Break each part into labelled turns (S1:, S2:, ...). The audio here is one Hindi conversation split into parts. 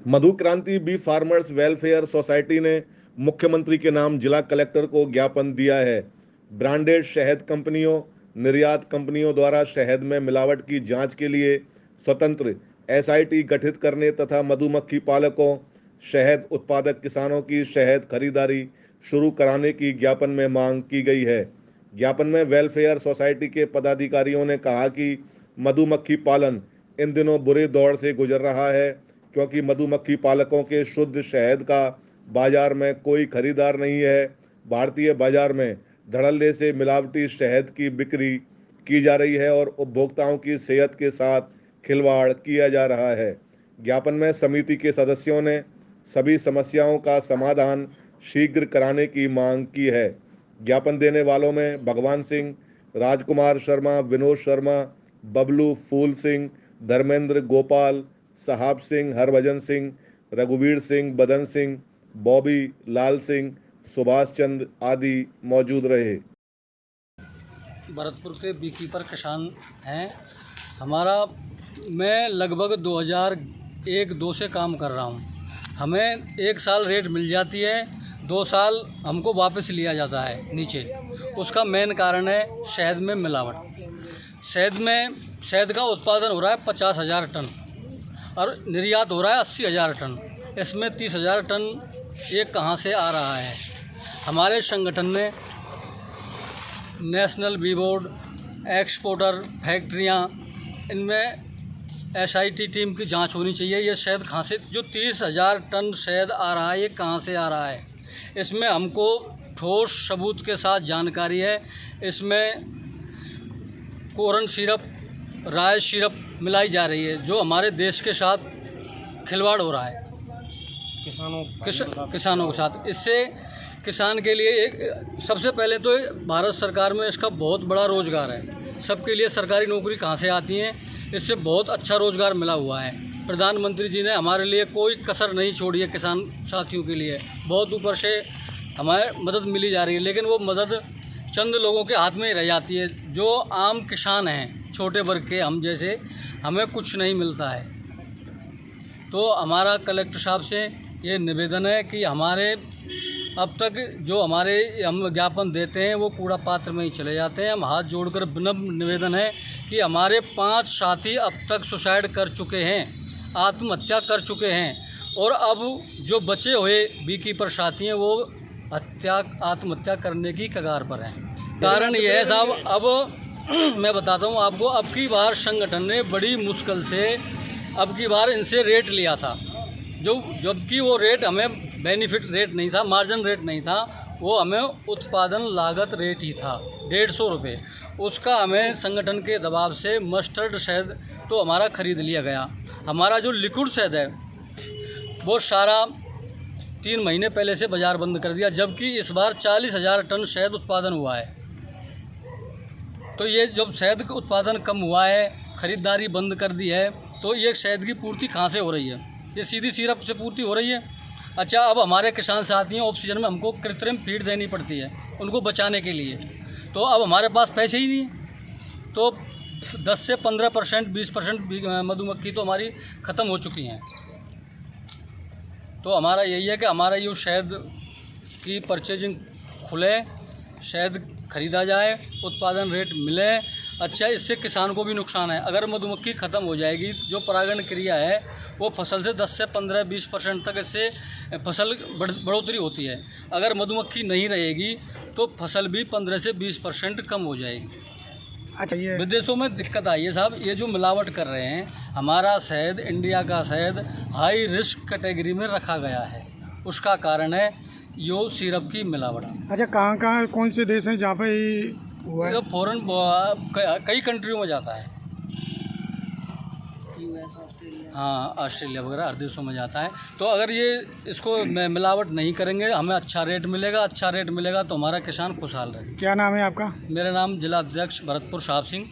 S1: मधु क्रांति बी फार्मर्स वेलफेयर सोसाइटी ने मुख्यमंत्री के नाम जिला कलेक्टर को ज्ञापन दिया है। ब्रांडेड शहद कंपनियों, निर्यात कंपनियों द्वारा शहद में मिलावट की जांच के लिए स्वतंत्र एसआईटी गठित करने तथा मधुमक्खी पालकों, शहद उत्पादक किसानों की शहद खरीदारी शुरू कराने की ज्ञापन में मांग की गई है। ज्ञापन में वेलफेयर सोसाइटी के पदाधिकारियों ने कहा कि मधुमक्खी पालन इन दिनों बुरे दौर से गुजर रहा है, क्योंकि मधुमक्खी पालकों के शुद्ध शहद का बाजार में कोई खरीदार नहीं है। भारतीय बाजार में धड़ल्ले से मिलावटी शहद की बिक्री की जा रही है और उपभोक्ताओं की सेहत के साथ खिलवाड़ किया जा रहा है। ज्ञापन में समिति के सदस्यों ने सभी समस्याओं का समाधान शीघ्र कराने की मांग की है। ज्ञापन देने वालों में भगवान सिंह, राजकुमार शर्मा, विनोद शर्मा, बबलू, फूल सिंह, धर्मेंद्र, गोपाल, साहब सिंह, हरभजन सिंह, रघुवीर सिंह, बदन सिंह, बॉबी, लाल सिंह, सुभाष चंद्र आदि मौजूद रहे।
S2: भरतपुर के बीकीपर किसान हैं। मैं लगभग 2001-2 से काम कर रहा हूँ। हमें 1 साल रेट मिल जाती है, 2 साल हमको वापस लिया जाता है नीचे। उसका मेन कारण है शहद में मिलावट। शहद का उत्पादन हो रहा है 50,000 टन और निर्यात हो रहा है 80,000 टन। इसमें 30,000 टन ये कहाँ से आ रहा है? हमारे संगठन ने नेशनल बी बोर्ड, एक्सपोर्टर, फैक्ट्रियाँ, इनमें एसआईटी टीम की जांच होनी चाहिए। ये शहद कहाँ से, जो 30,000 टन शहद आ रहा है, ये कहाँ से आ रहा है? इसमें हमको ठोस सबूत के साथ जानकारी है। इसमें कोरन सिरप, राय सिरप मिलाई जा रही है, जो हमारे देश के साथ खिलवाड़ हो रहा है किसानों के साथ। इससे किसान के लिए सबसे पहले तो भारत सरकार में इसका बहुत बड़ा रोज़गार है। सबके लिए सरकारी नौकरी कहाँ से आती है? इससे बहुत अच्छा रोज़गार मिला हुआ है। प्रधानमंत्री जी ने हमारे लिए कोई कसर नहीं छोड़ी है। किसान साथियों के लिए बहुत ऊपर से हमारे मदद मिली जा रही है, लेकिन वो मदद चंद लोगों के हाथ में ही रह जाती है। जो आम किसान हैं, छोटे वर्ग के हम जैसे, हमें कुछ नहीं मिलता है। तो हमारा कलेक्टर साहब से ये निवेदन है कि हमारे अब तक जो हम ज्ञापन देते हैं वो कूड़ा पात्र में ही चले जाते हैं। हम हाथ जोड़कर विनम्र निवेदन है कि हमारे 5 साथी अब तक सुसाइड कर चुके हैं, आत्महत्या कर चुके हैं, और अब जो बचे हुए बीकीपर साथी हैं वो आत्महत्या करने की कगार पर हैं। कारण ये है साहब, अब मैं बताता हूँ आपको, अब की बार संगठन ने बड़ी मुश्किल से अब की बार इनसे रेट लिया था, जबकि वो रेट हमें बेनिफिट रेट नहीं था, मार्जिन रेट नहीं था, वो हमें उत्पादन लागत रेट ही था 150 रुपये। उसका हमें संगठन के दबाव से मस्टर्ड शहद तो हमारा ख़रीद लिया गया। हमारा जो लिक्विड शहद है वो सारा 3 महीने पहले से बाज़ार बंद कर दिया, जबकि इस बार 40,000 टन शहद उत्पादन हुआ है। तो ये जब शहद का उत्पादन कम हुआ है, ख़रीदारी बंद कर दी है, तो ये शहद की पूर्ति कहाँ से हो रही है? ये सीधी सिरप से पूर्ति हो रही है। अच्छा, अब हमारे किसान साथी हैं, ऑफ सीजन में हमको कृत्रिम फीड देनी पड़ती है उनको बचाने के लिए, तो अब हमारे पास पैसे ही नहीं है। तो 10 से 15%, 20% मधुमक्खी तो हमारी ख़त्म हो चुकी हैं। तो हमारा यही है कि हमारा ये शहद की परचेजिंग खुले, शहद खरीदा जाए, उत्पादन रेट मिले। अच्छा, इससे किसान को भी नुकसान है। अगर मधुमक्खी ख़त्म हो जाएगी, जो परागण क्रिया है वो फसल से 10 से 15-20% तक इससे फसल बढ़ोतरी होती है। अगर मधुमक्खी नहीं रहेगी तो फसल भी 15 से 20% कम हो जाएगी। अच्छा, ये विदेशों में दिक्कत आई है साहब, ये जो मिलावट कर रहे हैं। हमारा शहद, इंडिया का शहद हाई रिस्क कैटेगरी में रखा गया है। उसका कारण है यो सिरप की मिलावट।
S3: अच्छा, कहाँ कौन से देश हैं जहाँ पे हुआ है?
S2: तो फॉरेन कई कंट्रियों में जाता है, हाँ, ऑस्ट्रेलिया वगैरह हर देशों में जाता है। तो अगर ये इसको मिलावट नहीं करेंगे, हमें अच्छा रेट मिलेगा तो हमारा किसान खुशहाल रहेगा।
S3: क्या नाम है आपका?
S2: मेरा नाम जिला अध्यक्ष भरतपुर साहब सिंह,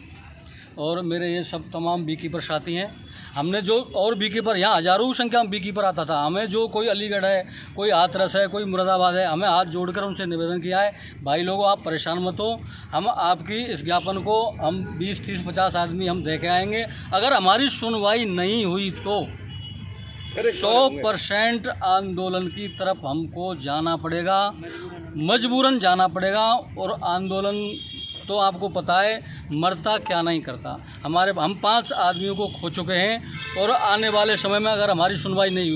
S2: और मेरे ये सब तमाम बीकीपर साथी हैं। हमने जो और बीकीपर, यहाँ हज़ारों की संख्या में बीकीपर आता था, हमें जो कोई अलीगढ़ है, कोई हाथरस है, कोई मुरादाबाद है, हमें हाथ जोड़कर उनसे निवेदन किया है, भाई लोगों आप परेशान मत हो, हम आपकी इस ज्ञापन को हम 20, 30, 50 आदमी हम दे के आएंगे। अगर हमारी सुनवाई नहीं हुई तो 100% आंदोलन की तरफ हमको जाना पड़ेगा, मजबूरन जाना पड़ेगा। और आंदोलन तो आपको पता है मरता क्या नहीं करता। हम 5 आदमियों को खो चुके हैं और आने वाले समय में अगर हमारी सुनवाई नहीं हुई